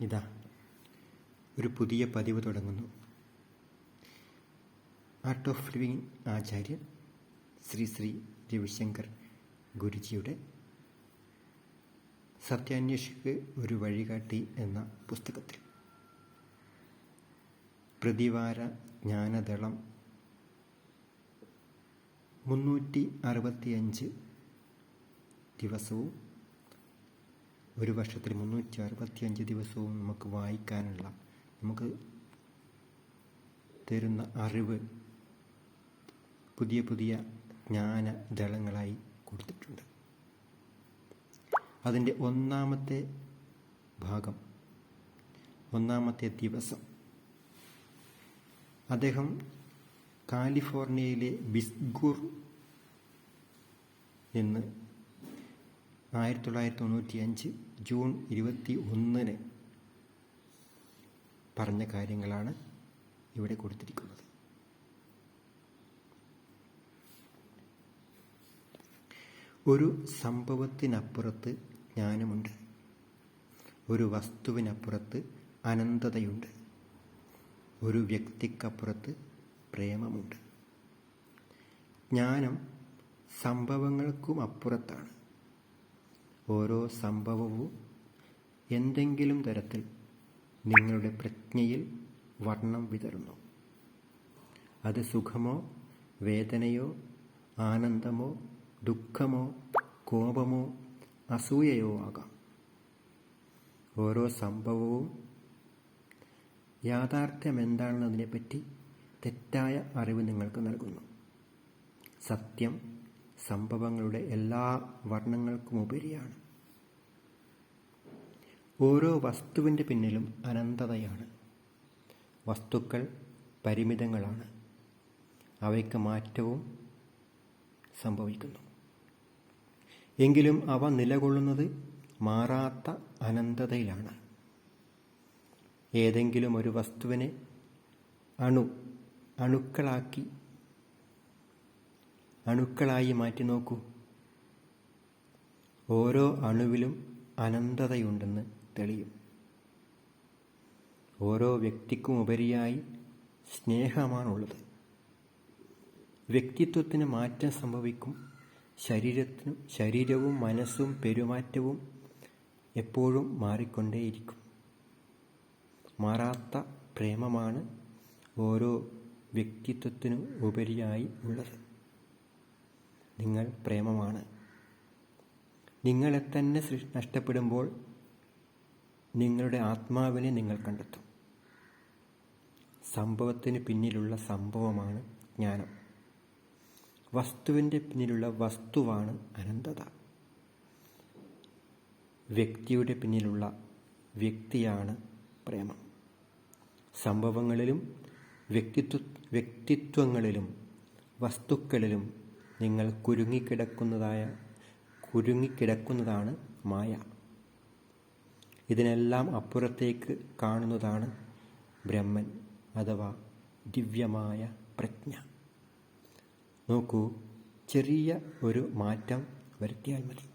ഇതാ ഒരു പുതിയ പതിവ് തുടങ്ങുന്നു. ആർട്ട് ഓഫ് ലിവിങ് ആചാര്യൻ ശ്രീ രവിശങ്കർ ഗുരുജിയുടെ സത്യാന്വേഷിക്ക് ഒരു വഴികാട്ടി എന്ന പുസ്തകത്തിൽ പ്രതിവാര ജ്ഞാനദളം 365 ദിവസവും ഒരു വർഷത്തിൽ 365 ദിവസവും നമുക്ക് വായിക്കാനുള്ള, നമുക്ക് തരുന്ന അറിവ് പുതിയ പുതിയ ജ്ഞാനദളങ്ങളായി കൊടുത്തിട്ടുണ്ട്. അതിൻ്റെ ഒന്നാമത്തെ ഭാഗം, ഒന്നാമത്തെ ദിവസം അദ്ദേഹം കാലിഫോർണിയയിലെ ബിസ്ഗൂർ നിന്ന് 1995 ജൂൺ 21 പറഞ്ഞ കാര്യങ്ങളാണ് ഇവിടെ കൊടുത്തിരിക്കുന്നത്. ഒരു സംഭവത്തിനപ്പുറത്ത് ജ്ഞാനമുണ്ട്. ഒരു വസ്തുവിനപ്പുറത്ത് അനന്തതയുണ്ട്. ഒരു വ്യക്തിക്കപ്പുറത്ത് പ്രേമമുണ്ട്. ജ്ഞാനം സംഭവങ്ങൾക്കും അപ്പുറത്താണ്. ഓരോ സംഭവവും എന്തെങ്കിലും തരത്തിൽ നിങ്ങളുടെ പ്രജ്ഞയിൽ വർണ്ണം വിതറുന്നു. അത് സുഖമോ വേദനയോ ആനന്ദമോ ദുഃഖമോ കോപമോ അസൂയയോ ആകാം. ഓരോ സംഭവവും യാഥാർത്ഥ്യമെന്താണെന്നതിനെപ്പറ്റി തെറ്റായ അറിവ് നിങ്ങൾക്ക് നൽകുന്നു. സത്യം സംഭവങ്ങളുടെ എല്ലാ വർണ്ണങ്ങൾക്കുമുപരിയാണ്. ഓരോ വസ്തുവിൻ്റെ പിന്നിലും അനന്തതയാണ്. വസ്തുക്കൾ പരിമിതങ്ങളാണ്. അവയ്ക്ക് മാറ്റവും സംഭവിക്കുന്നു. എങ്കിലും അവ നിലകൊള്ളുന്നത് മാറാത്ത അനന്തതയിലാണ്. ഏതെങ്കിലും ഒരു വസ്തുവിനെ അണുക്കളായി മാറ്റി നോക്കൂ. ഓരോ അണുവിലും അനന്തതയുണ്ടെന്ന് തെളിയും. ഓരോ വ്യക്തിക്കും ഉപരിയായി സ്നേഹമാണുള്ളത്. വ്യക്തിത്വത്തിന് മാറ്റം സംഭവിക്കും. ശരീരവും മനസ്സും പെരുമാറ്റവും എപ്പോഴും മാറിക്കൊണ്ടേയിരിക്കും. മാറാത്ത പ്രേമമാണ് ഓരോ വ്യക്തിത്വത്തിനും ഉപരിയായി ഉള്ളത്. നിങ്ങൾ പ്രേമമാണ്. നിങ്ങളെ തന്നെ നഷ്ടപ്പെടുമ്പോൾ നിങ്ങളുടെ ആത്മാവിനെ നിങ്ങൾ കണ്ടെത്തും. സംഭവത്തിന് പിന്നിലുള്ള സംഭവമാണ് ജ്ഞാനം. വസ്തുവിൻ്റെ പിന്നിലുള്ള വസ്തുവാണ് അനന്തത. വ്യക്തിയുടെ പിന്നിലുള്ള വ്യക്തിയാണ് പ്രേമം. സംഭവങ്ങളിലും വ്യക്തിത്വങ്ങളിലും വസ്തുക്കളിലും നിങ്ങൾ കുരുങ്ങിക്കിടക്കുന്നതാണ് മായ. ഇതിനെല്ലാം അപ്പുറത്തേക്ക് കാണുന്നതാണ് ബ്രഹ്മൻ അഥവാ ദിവ്യമായ പ്രജ്ഞ. നോക്കൂ, ചെറിയ ഒരു മാറ്റം വരുത്തിയാൽ മതി.